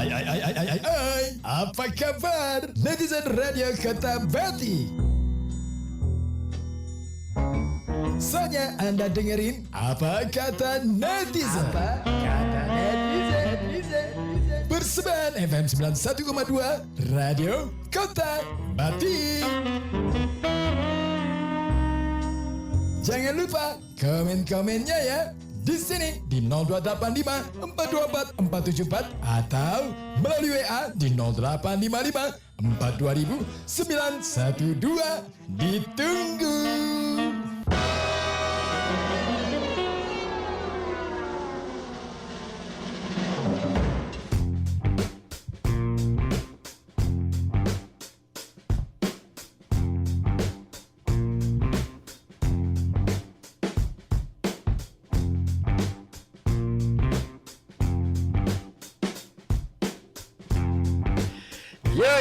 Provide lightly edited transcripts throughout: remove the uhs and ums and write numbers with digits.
Hai, apa kabar netizen Radio Kota Bati? Saatnya Anda dengerin apa kata netizen. Persembahan FM 91,2 Radio Kota Bati. Jangan lupa komen-komennya ya. Di sini di 0285 424 474 atau melalui WA di 0855 420 912. Ditunggu.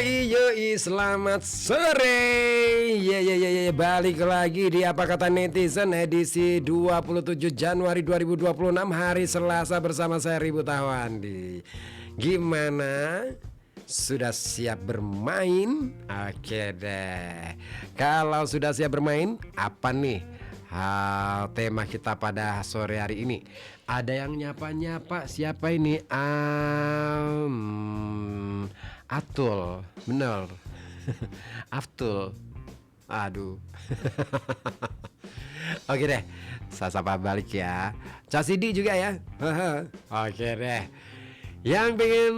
Yoi, selamat sore. Balik lagi di Apa Kata Netizen edisi 27 Januari 2026, hari Selasa, bersama saya Ribu Tawandi. Gimana? Sudah siap bermain? Oke deh. Kalau sudah siap bermain, apa nih tema kita pada sore hari ini? Ada yang nyapa-nyapa, siapa ini? Atul, bener. Aftul. Aduh. Oke deh, saya sapa balik ya. Casidi juga ya. Oke deh. Yang pengen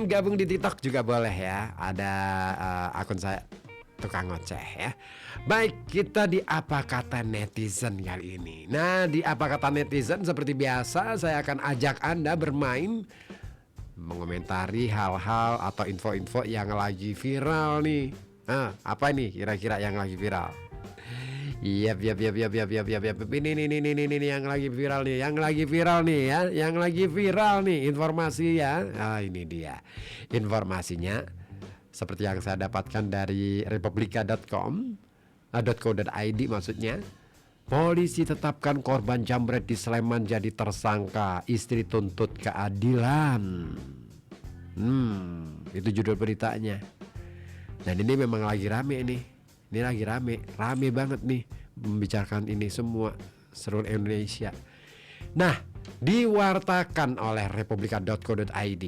gabung di TikTok juga boleh ya. Ada akun saya, Tukang Ngoceh ya. Baik, kita di Apa Kata Netizen kali ini. Nah, di Apa Kata Netizen seperti biasa saya akan ajak Anda bermain, mengomentari hal-hal atau info-info yang lagi viral nih. Nah, apa nih kira-kira yang lagi viral? Iya, ini yang lagi viral nih, yang lagi viral nih informasi ya. Ini dia informasinya. Seperti yang saya dapatkan dari republika.com.co.id maksudnya. Polisi tetapkan korban jambret di Sleman jadi tersangka, istri tuntut keadilan. Itu judul beritanya. Dan ini memang lagi rame nih. Ini lagi rame banget nih membicarakan ini semua seluruh Indonesia. Nah, diwartakan oleh republika.co.id.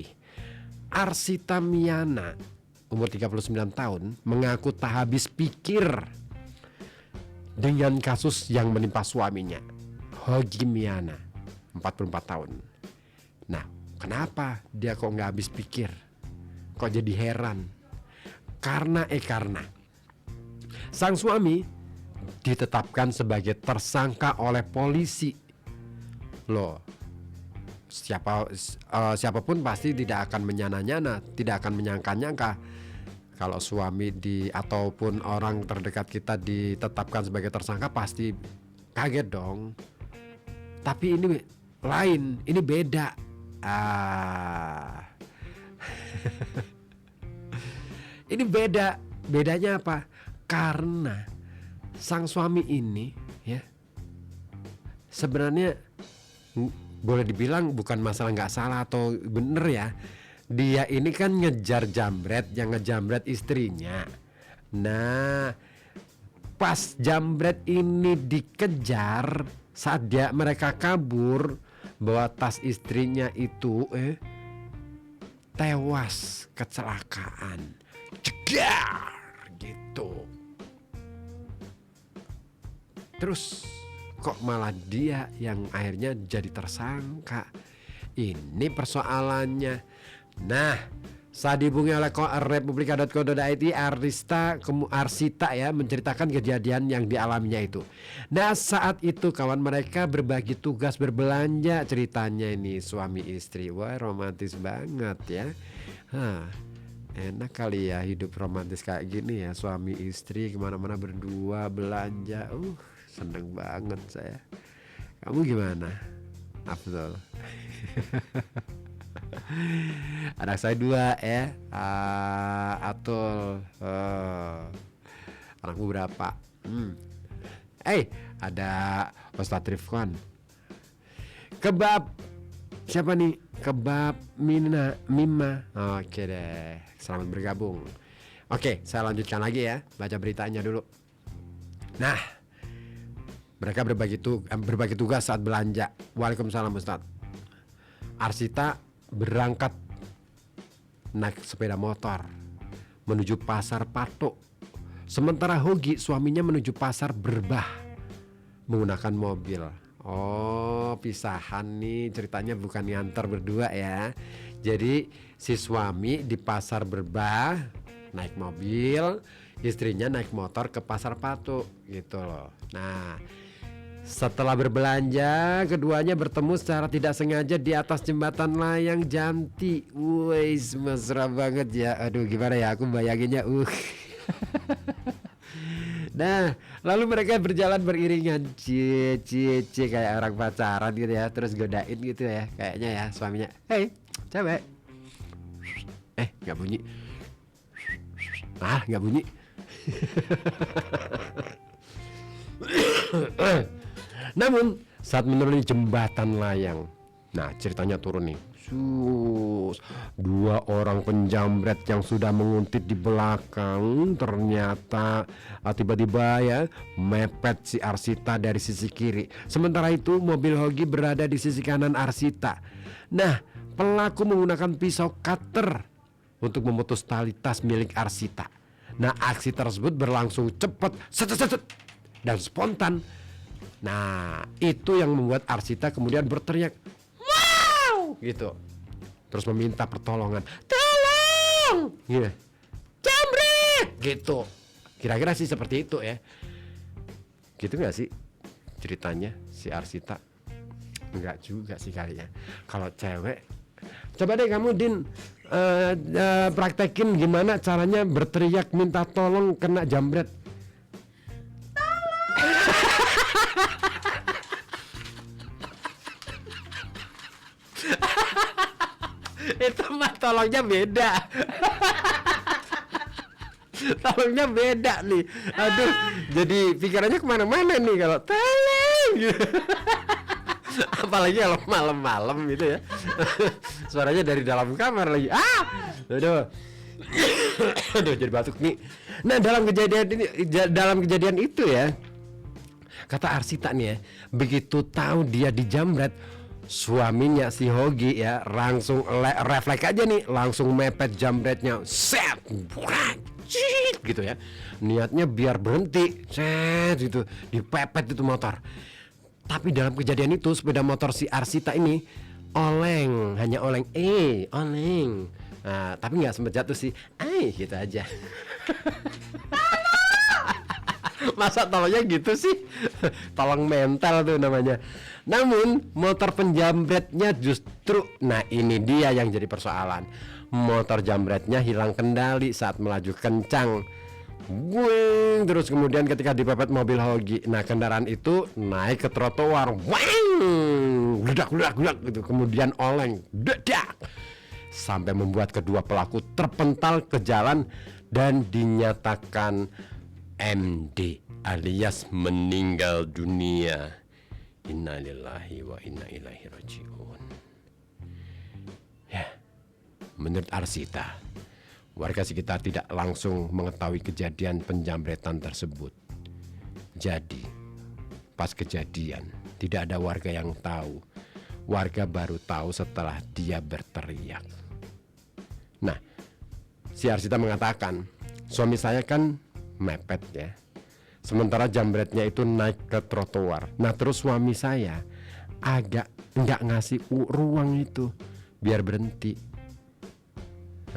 Arsita Miana, umur 39 tahun, mengaku tak habis pikir dengan kasus yang menimpa suaminya, Hogi Miana, 44 tahun. Nah, kenapa dia kok gak habis pikir? Kok jadi heran? Karena sang suami ditetapkan sebagai tersangka oleh polisi. Loh, siapapun pasti tidak akan menyana-nyana, tidak akan menyangka-nyangka kalau suami ataupun orang terdekat kita ditetapkan sebagai tersangka, pasti kaget dong. Tapi ini lain, ini beda. Ini beda. Bedanya apa? Karena sang suami ini ya, sebenarnya boleh dibilang bukan masalah nggak salah atau bener ya. Dia ini kan ngejar jambret, yang ngejambret istrinya. Nah, pas jambret ini dikejar, saat mereka kabur, bawa tas istrinya itu tewas kecelakaan. Cegar gitu. Terus kok malah dia yang akhirnya jadi tersangka? Ini persoalannya. Nah, saat dihubungi oleh republika.co.id, Arsita ya menceritakan kejadian yang dialaminya itu. Nah, saat itu kawan mereka berbagi tugas berbelanja, ceritanya ini suami istri. Wah, romantis banget ya. Enak kali ya hidup romantis kayak gini ya, suami istri kemana-mana berdua belanja. Seneng banget saya. Kamu gimana, Abdul? Anak saya 2 ya. Atul. Anakmu berapa? Ada Ustadz Rifwan. Kebab. Siapa nih? kebab Mima. Oke deh, selamat bergabung. Oke, saya lanjutkan lagi ya, baca beritanya dulu. Nah, mereka berbagi tugas saat belanja. Waalaikumsalam Ustadz. Arsita berangkat naik sepeda motor menuju pasar Patok. Sementara Hogi suaminya menuju pasar Berbah menggunakan mobil. Oh, pisahan nih ceritanya, bukan nganter berdua ya. Jadi si suami di pasar Berbah naik mobil, istrinya naik motor ke pasar Patok gitu loh. Nah, setelah berbelanja, keduanya bertemu secara tidak sengaja di atas jembatan layang Janti. Wes, mesra banget ya. Aduh, gimana ya aku bayanginnya. Nah, lalu mereka berjalan beriringan, cie kayak orang pacaran gitu ya, terus godain gitu ya, kayaknya ya suaminya. Hei, cewek. Nggak bunyi. Nggak bunyi. Namun saat menuruni jembatan layang, nah ceritanya turun nih, dua orang penjamret yang sudah menguntit di belakang ternyata tiba-tiba ya mepet si Arsita dari sisi kiri. Sementara itu mobil Hogi berada di sisi kanan Arsita. Nah, pelaku menggunakan pisau cutter untuk memutus tali tas milik Arsita. Nah, aksi tersebut berlangsung cepat, dan spontan. Nah, itu yang membuat Arsita kemudian berteriak, "Wow!" gitu. Terus meminta pertolongan. "Tolong!" Gitu. "Jambret!" gitu. Kira-kira sih seperti itu ya. Gitu gak sih ceritanya si Arsita? Enggak juga sih kalinya. Kalau cewek, coba deh kamu Din praktekin gimana caranya berteriak minta tolong kena jambret. Itu mah tolongnya beda. Tolongnya beda nih. Aduh, jadi pikirannya kemana-mana nih kalau tolong. Apalagi kalau malam-malam gitu ya. Suaranya dari dalam kamar lagi. Aduh. Aduh, jadi batuk nih. Nah, dalam kejadian itu ya, kata Arsita nih ya, begitu tahu dia dijamret, suaminya si Hogi ya langsung refleks aja nih, langsung mepet jambretnya, set, gitu ya. Niatnya biar berhenti, set gitu, dipepet itu motor. Tapi dalam kejadian itu sepeda motor si Arsita ini oleng, hanya oleng, oleng. Nah, tapi nggak sempat jatuh sih, gitu aja. Masa tolongnya gitu sih? Tolong mental tuh namanya. Namun motor penjambretnya justru, nah ini dia yang jadi persoalan. Motor jambretnya hilang kendali saat melaju kencang. Wing, terus kemudian ketika dipepet mobil Hogi, nah kendaraan itu naik ke trotoar, wing, gledak gitu, kemudian oleng, dedak, sampai membuat kedua pelaku terpental ke jalan dan dinyatakan MD alias meninggal dunia. Innalillahi wa inna ilaihi rajiun. Ya, menurut Arsita, warga sekitar tidak langsung mengetahui kejadian penjambretan tersebut. Jadi, pas kejadian tidak ada warga yang tahu. Warga baru tahu setelah dia berteriak. Nah, si Arsita mengatakan, suami saya kan mepet ya. Sementara jambretnya itu naik ke trotoar. Nah, terus suami saya agak nggak ngasih ruang itu biar berhenti.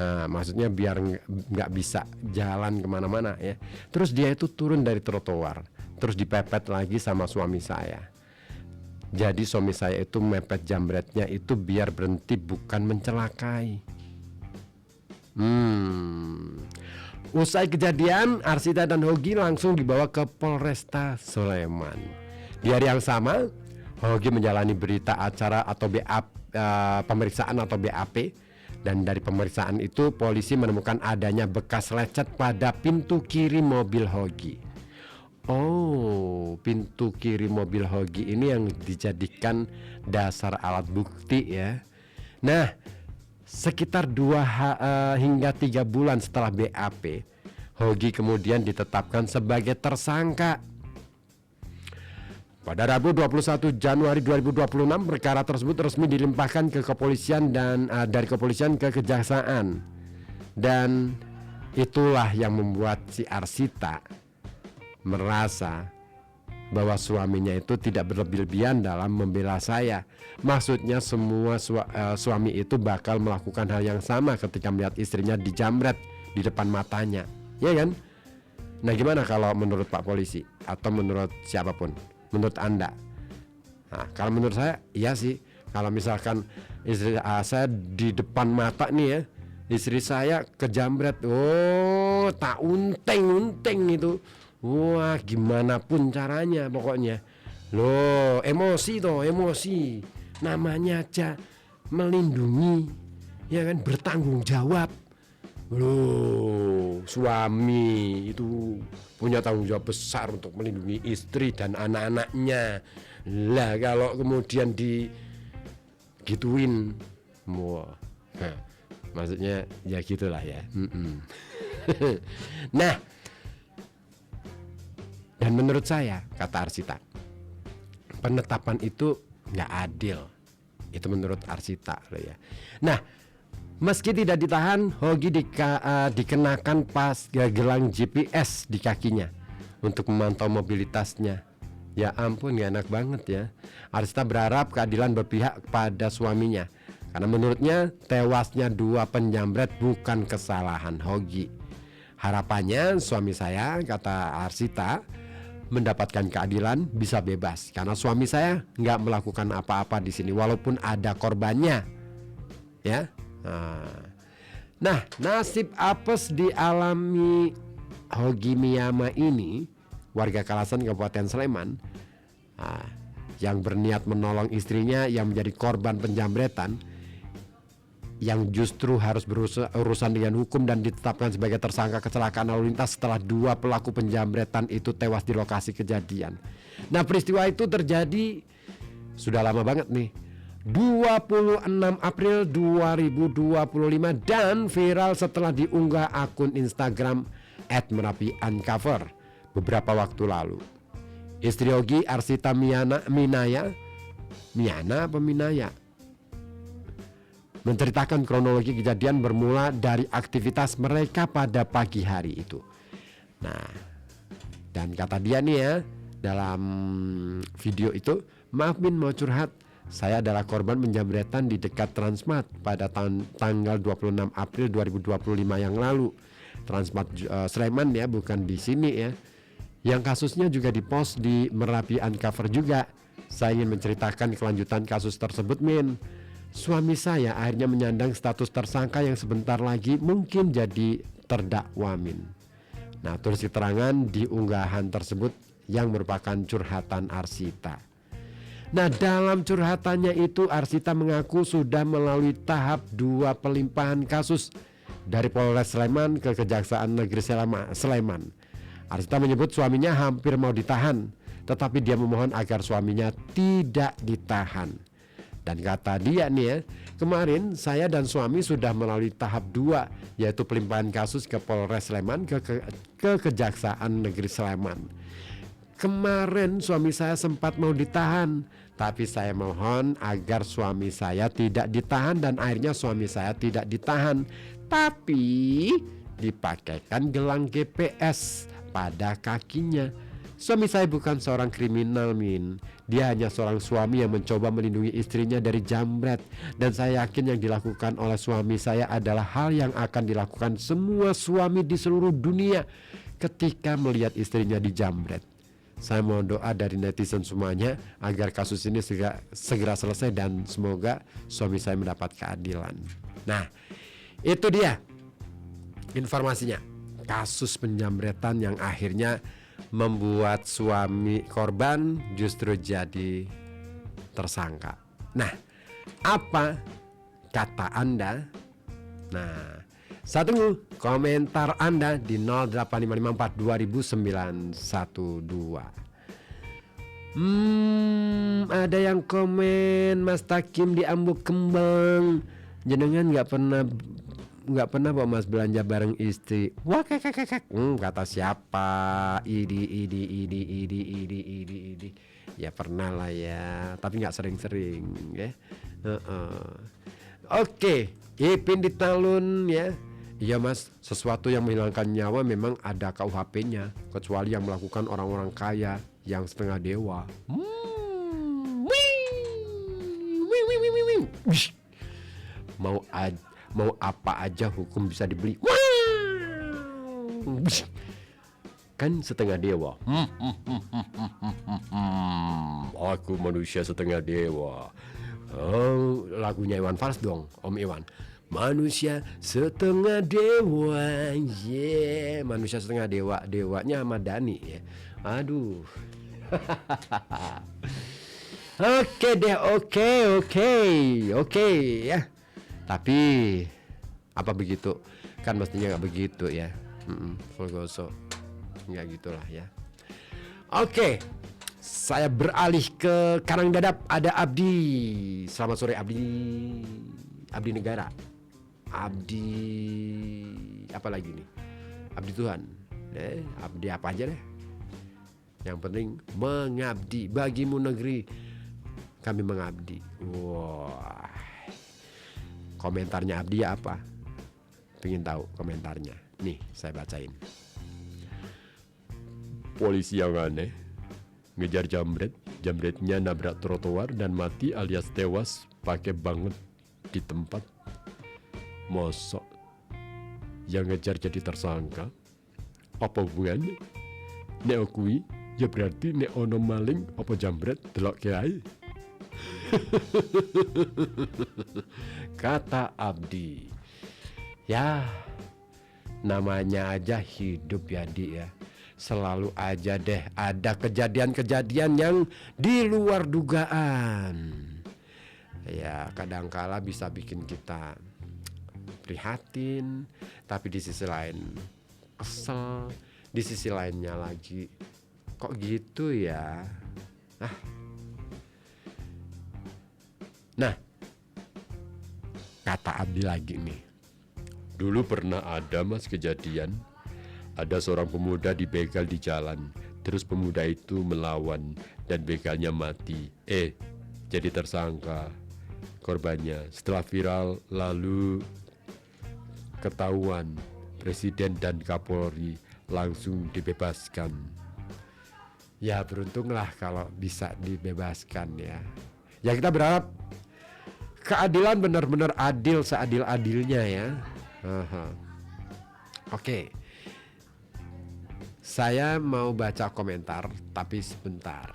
Nah, maksudnya biar nggak bisa jalan kemana-mana ya. Terus dia itu turun dari trotoar, terus dipepet lagi sama suami saya. Jadi suami saya itu mepet jambretnya itu biar berhenti, bukan mencelakai. Usai kejadian, Arsita dan Hogi langsung dibawa ke Polresta Sleman. Di hari yang sama, Hogi menjalani berita acara atau pemeriksaan atau BAP. Dan dari pemeriksaan itu polisi menemukan adanya bekas lecet pada pintu kiri mobil Hogi. Oh, pintu kiri mobil Hogi ini yang dijadikan dasar alat bukti ya. Nah, sekitar 2 hingga 3 bulan setelah BAP, Hogi kemudian ditetapkan sebagai tersangka. Pada Rabu 21 Januari 2026, perkara tersebut resmi dilimpahkan ke kepolisian dan dari kepolisian ke kejaksaan. Dan itulah yang membuat si Arsita merasa bahwa suaminya itu tidak berlebih-lebihan dalam membela saya. Maksudnya semua suami itu bakal melakukan hal yang sama ketika melihat istrinya dijamret di depan matanya, ya kan? Nah, gimana kalau menurut Pak Polisi atau menurut siapapun? Menurut Anda? Nah, kalau menurut saya, iya sih. Kalau misalkan istri saya di depan mata nih ya, istri saya kejamret, oh tak unteng itu, wah gimana pun caranya pokoknya. Loh, emosi toh, emosi. Namanya aja melindungi, ya kan, bertanggung jawab. Loh, suami itu punya tanggung jawab besar untuk melindungi istri dan anak-anaknya. Lah kalau kemudian digituin, wah, maksudnya ya gitulah ya. Nah, dan menurut saya, kata Arsita, penetapan itu nggak adil. Itu menurut Arsita loh ya. Nah, meski tidak ditahan, Hogi dikenakan gelang GPS di kakinya untuk memantau mobilitasnya. Ya ampun, gak enak banget ya. Arsita berharap keadilan berpihak pada suaminya, karena menurutnya tewasnya 2 penjamret bukan kesalahan Hogi. Harapannya suami saya, kata Arsita, mendapatkan keadilan, bisa bebas, karena suami saya nggak melakukan apa-apa di sini walaupun ada korbannya, ya. Nah, nasib apes dialami Hogi Miyama ini, warga Kalasan Kabupaten Sleman, yang berniat menolong istrinya yang menjadi korban penjamretan, yang justru harus berurusan dengan hukum dan ditetapkan sebagai tersangka kecelakaan lalu lintas setelah 2 pelaku penjamretan itu tewas di lokasi kejadian. Nah, peristiwa itu terjadi sudah lama banget nih, 26 April 2025, dan viral setelah diunggah akun Instagram @merapiuncover beberapa waktu lalu. Istri Hogi, Arsita Minaya menceritakan kronologi kejadian bermula dari aktivitas mereka pada pagi hari itu. Nah, dan kata dia nih ya, dalam video itu, maaf Min, mau curhat. Saya adalah korban penjamretan di dekat Transmart pada tanggal 26 April 2025 yang lalu. Transmart Sleman ya, bukan di sini ya. Yang kasusnya juga dipost di Merapi Uncover juga. Saya ingin menceritakan kelanjutan kasus tersebut, Min. Suami saya akhirnya menyandang status tersangka yang sebentar lagi mungkin jadi terdakwa, Min. Nah, tulis keterangan di unggahan tersebut yang merupakan curhatan Arsita. Nah, dalam curhatannya itu Arsita mengaku sudah melalui tahap 2 pelimpahan kasus dari Polres Sleman ke Kejaksaan Negeri Sleman. Arsita menyebut suaminya hampir mau ditahan, tetapi dia memohon agar suaminya tidak ditahan. Dan kata dia nih ya, kemarin saya dan suami sudah melalui tahap 2, yaitu pelimpahan kasus ke Polres Sleman ke Kejaksaan Negeri Sleman. Kemarin suami saya sempat mau ditahan, tapi saya mohon agar suami saya tidak ditahan, dan akhirnya suami saya tidak ditahan, tapi dipakaikan gelang GPS pada kakinya. Suami saya bukan seorang kriminal, Min. Dia hanya seorang suami yang mencoba melindungi istrinya dari jambret. Dan saya yakin yang dilakukan oleh suami saya adalah hal yang akan dilakukan semua suami di seluruh dunia ketika melihat istrinya dijambret. Saya mohon doa dari netizen semuanya agar kasus ini segera selesai dan semoga suami saya mendapat keadilan. Nah, itu dia informasinya. Kasus penjambretan yang akhirnya membuat suami korban justru jadi tersangka. Nah, apa kata Anda? Nah, saya tunggu komentar Anda di 08554 200912. Ada yang komen Mas Takim di Ambuk Kembang. Jenengan nggak pernah Pak Mas belanja bareng istri. Wah kakak. Kata siapa? Idi. Ya pernah lah ya, tapi nggak sering-sering ya. Oke, Ipin di Talun ya. Iya Mas, sesuatu yang menghilangkan nyawa memang ada KUHP-nya, kecuali yang melakukan orang-orang kaya yang setengah dewa. Mau apa aja hukum bisa dibeli. Kan setengah dewa. Aku manusia setengah dewa. Oh, lagunya Iwan Fals dong, Om Iwan. Manusia setengah dewa, manusia setengah dewa, dewanya Ahmad Dhani ya. Aduh. Oke deh, oke ya. Tapi apa begitu? Kan mestinya nggak begitu ya. Fulgoso nggak gitulah ya. Oke, saya beralih ke Karang Dadap. Ada Abdi. Selamat sore Abdi negara. Abdi apa lagi nih? Abdi Tuhan. Abdi apa aja deh. Yang penting mengabdi bagimu negeri. Kami mengabdi. Wah. Komentarnya Abdi apa? Pengen tahu komentarnya. Nih, saya bacain. Polisi yang aneh ngejar jamretnya nabrak trotoar dan mati alias tewas pakai banget di tempat. Mosok yang ngejar jadi tersangka? Apa hubungannya? Nek kui ya berarti nek ono maling apa jambret delok kiai. Kata Abdi. Ya, namanya aja hidup ya Di ya. Selalu aja deh ada kejadian-kejadian yang di luar dugaan. Ya, kadangkala bisa bikin kita prihatin, tapi di sisi lain kesel, di sisi lainnya lagi kok gitu ya. Nah, kata Abdi lagi nih. Dulu pernah ada Mas kejadian, ada seorang pemuda dibegal di jalan, terus pemuda itu melawan dan begalnya mati. Jadi tersangka korbannya. Setelah viral lalu ketahuan, Presiden dan Kapolri langsung dibebaskan. Ya beruntunglah kalau bisa dibebaskan ya. Ya kita berharap keadilan benar-benar adil seadil-adilnya ya. Oke. Saya mau baca komentar tapi sebentar.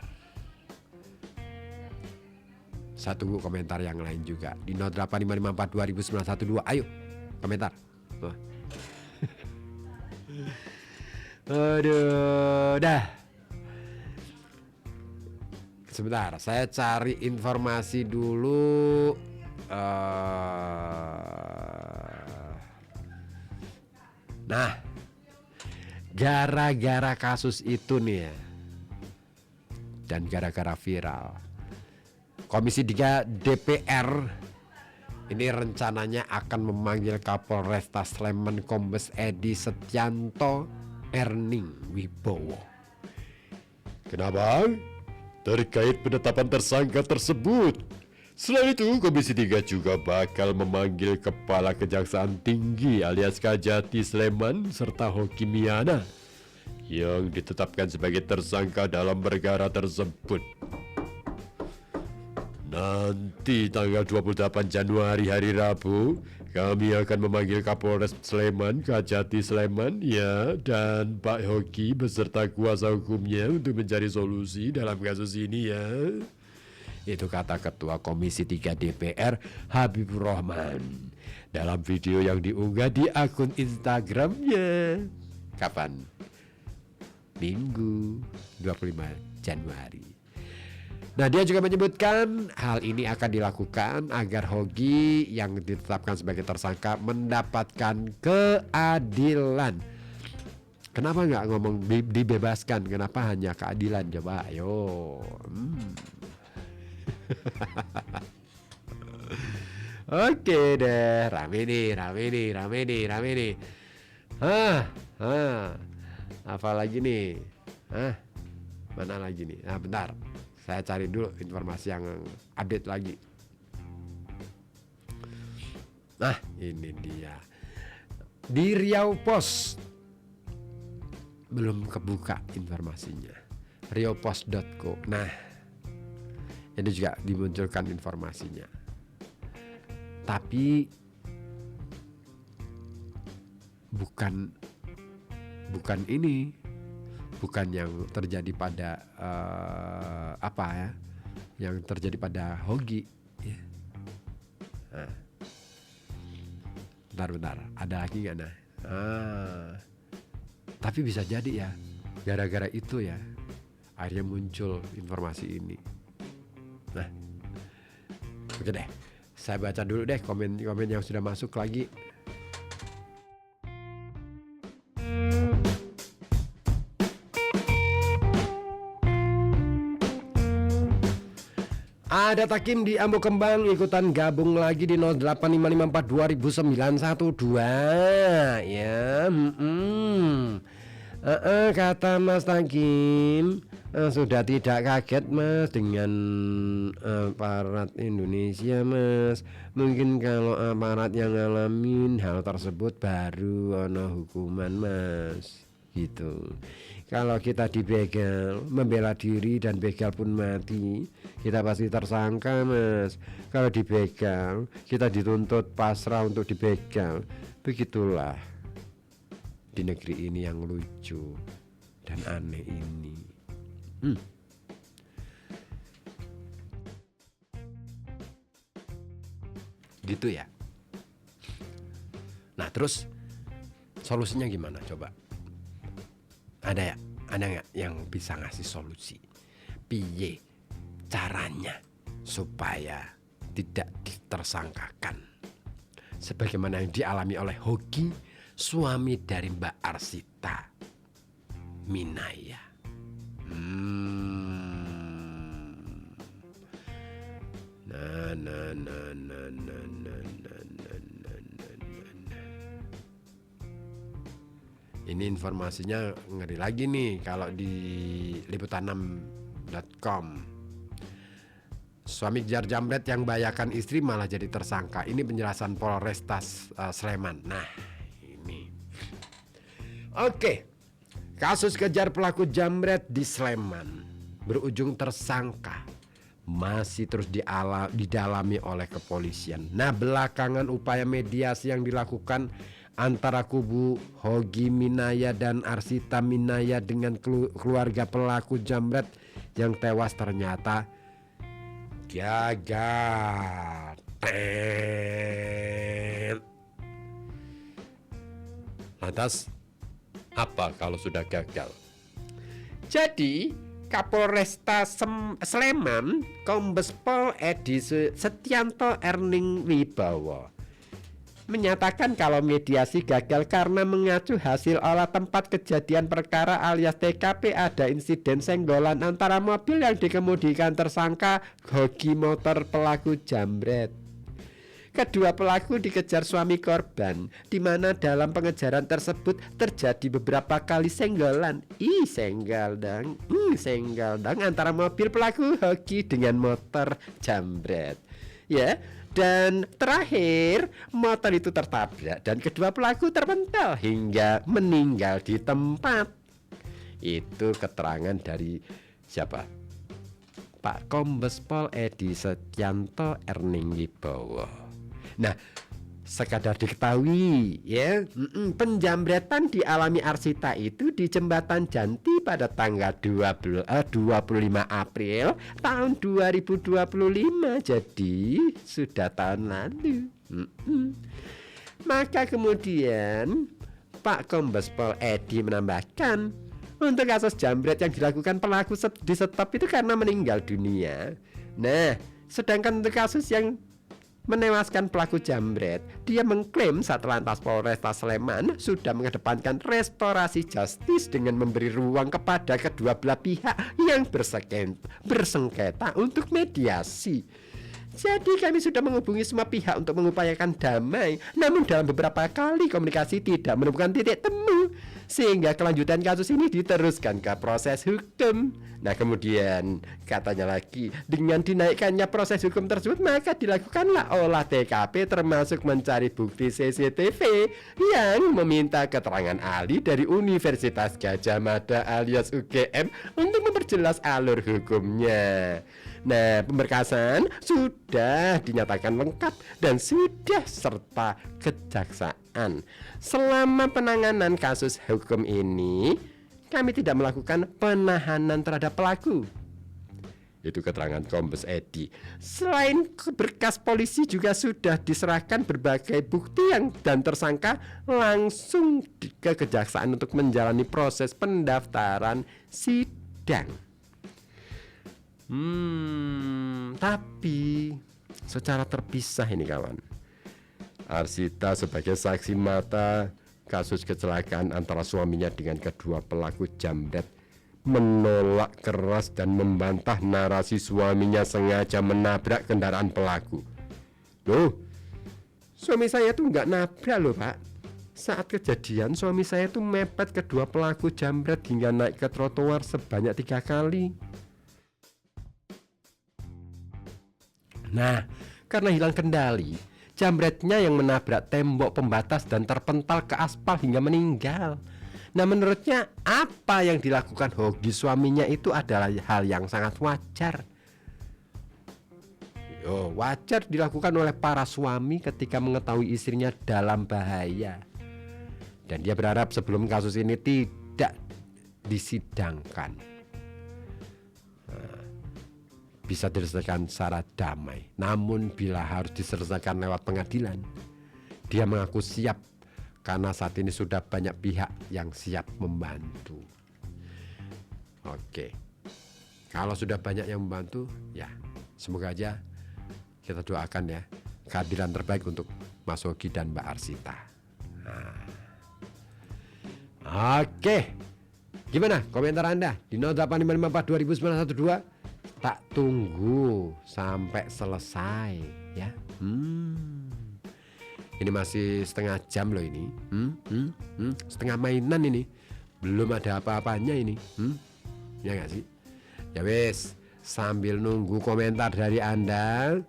Saya tunggu komentar yang lain juga di 08554 209112. Ayo komentar. Aduh, dah. Sebentar, saya cari informasi dulu. Nah, gara-gara kasus itu nih ya, dan gara-gara viral, Komisi 3 DPR ini rencananya akan memanggil Kapolresta Sleman Kombes Edi Setianto Erning Wibowo. Kenapa? Terkait penetapan tersangka tersebut. Selain itu, Komisi 3 juga bakal memanggil Kepala Kejaksaan Tinggi alias Kajati Sleman serta Hokimiana yang ditetapkan sebagai tersangka dalam perkara tersebut. Nanti tanggal 28 Januari hari Rabu, kami akan memanggil Kapolres Sleman, Kajati Sleman ya, dan Pak Hoki beserta kuasa hukumnya untuk mencari solusi dalam kasus ini ya. Itu kata Ketua Komisi 3 DPR Habibur Rahman dalam video yang diunggah di akun Instagramnya. Kapan? Minggu 25 Januari. Nah, dia juga menyebutkan hal ini akan dilakukan agar Hogi yang ditetapkan sebagai tersangka mendapatkan keadilan. Kenapa nggak ngomong dibebaskan? Kenapa hanya keadilan? Coba, ayo. Oke deh, rame nih. Apa lagi nih? Mana lagi nih? Nah, bentar. Saya cari dulu informasi yang update lagi. Nah, ini dia. Di Riau Pos belum kebuka informasinya. riaupos.co. Nah, ini juga dimunculkan informasinya. Tapi bukan ini, bukan yang terjadi pada yang terjadi pada Hogi. Ya. Nah. Bentar, ada lagi nggak nah? Tapi bisa jadi ya, gara-gara itu ya, akhirnya muncul informasi ini. Nah, oke deh. Saya baca dulu deh komen-komen yang sudah masuk lagi. Ada Takim di Ambo Kembang ikutan gabung lagi di 08554 ya. Kata Mas Takim, sudah tidak kaget Mas dengan aparat Indonesia Mas. Mungkin kalau aparat yang ngalamin hal tersebut baru ono hukuman Mas. Gitu. Kalau kita dibegal, membela diri dan begal pun mati, kita pasti tersangka Mas. Kalau dibegal, kita dituntut pasrah untuk dibegal. Begitulah di negeri ini yang lucu dan aneh ini. Gitu ya. Nah terus solusinya gimana coba? Ada nggak yang bisa ngasih solusi? Piye caranya supaya tidak ditersangkakan sebagaimana yang dialami oleh Hogi, suami dari Mbak Arsita Minaya. Ini informasinya ngeri lagi nih kalau di liputan6.com. Suami kejar jambret yang bayakan istri malah jadi tersangka. Ini penjelasan Polrestas Sleman. Nah, ini. Oke. Kasus kejar pelaku jambret di Sleman berujung tersangka masih terus didalami oleh kepolisian. Nah, belakangan upaya mediasi yang dilakukan antara kubu Hogi Minaya dan Arsita Minaya dengan keluarga pelaku jambret yang tewas ternyata gagal. Lantas apa kalau sudah gagal? Jadi Kapolresta Sleman Kombes Pol Edi Setianto Erning Wibowo menyatakan kalau mediasi gagal karena mengacu hasil olah tempat kejadian perkara alias TKP ada insiden senggolan antara mobil yang dikemudikan tersangka Hogi motor pelaku jambret. Kedua pelaku dikejar suami korban, di mana dalam pengejaran tersebut terjadi beberapa kali senggolan. Senggal dang antara mobil pelaku Hogi dengan motor jambret. Ya. Dan terakhir motor itu tertabrak dan kedua pelaku terpental hingga meninggal di tempat. Itu keterangan dari siapa? Pak Kombes Pol Edi Setianto Erning Wibowo. Nah, sekadar diketahui ya, penjambretan dialami Arsita itu di Jembatan Janti pada tanggal 25 April tahun 2025. Jadi sudah tahun lalu. Maka kemudian Pak Kombes Pol Edi menambahkan, untuk kasus jambret yang dilakukan pelaku di stop itu karena meninggal dunia. Nah, sedangkan untuk kasus yang menewaskan pelaku jambret. Dia mengklaim Satlantas Polresta Sleman sudah mengedepankan restorasi justice dengan memberi ruang kepada kedua belah pihak yang bersengketa untuk mediasi. Jadi kami sudah menghubungi semua pihak untuk mengupayakan damai. Namun dalam beberapa kali komunikasi tidak menemukan titik temu, sehingga kelanjutan kasus ini diteruskan ke proses hukum. Nah kemudian katanya lagi, dengan dinaikkannya proses hukum tersebut, maka dilakukanlah olah TKP termasuk mencari bukti CCTV yang meminta keterangan ahli dari Universitas Gadjah Mada alias UGM untuk memperjelas alur hukumnya. Nah, pemberkasan sudah dinyatakan lengkap dan sudah serta kejaksaan. Selama penanganan kasus hukum ini, kami tidak melakukan penahanan terhadap pelaku. Itu keterangan Kombes Edi. Selain berkas polisi juga sudah diserahkan berbagai bukti dan tersangka langsung ke kejaksaan untuk menjalani proses pendaftaran sidang. Tapi secara terpisah ini kawan, Arsita sebagai saksi mata kasus kecelakaan antara suaminya dengan kedua pelaku jambret menolak keras dan membantah narasi suaminya sengaja menabrak kendaraan pelaku. Loh, suami saya tuh nggak nabrak loh pak. Saat kejadian suami saya tuh mepet kedua pelaku jambret hingga naik ke trotoar sebanyak 3 kali. Nah, karena hilang kendali, jambretnya yang menabrak tembok pembatas dan terpental ke aspal hingga meninggal. Nah, menurutnya apa yang dilakukan Hogi suaminya itu adalah hal yang sangat wajar. Wajar dilakukan oleh para suami ketika mengetahui istrinya dalam bahaya. Dan dia berharap sebelum kasus ini tidak disidangkan, bisa diselesaikan secara damai. Namun bila harus diselesaikan lewat pengadilan, dia mengaku siap karena saat ini sudah banyak pihak yang siap membantu. Oke, kalau sudah banyak yang membantu, ya semoga aja kita doakan ya keadilan terbaik untuk Mas Hogi dan Mbak Arsita. Oke, gimana komentar Anda di 085542 2012? Tak tunggu sampai selesai ya. Ini masih setengah jam loh ini. Setengah mainan ini. Belum ada apa-apanya ini. Ya gak sih? Ya wes, sambil nunggu komentar dari Anda,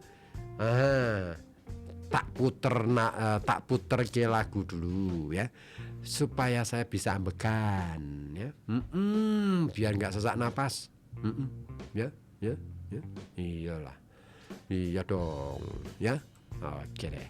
tak puter ke lagu dulu ya, supaya saya bisa ambekan ya. Biar nggak sesak napas. Ya. Iyalah. Iya dong, ya. Oke deh.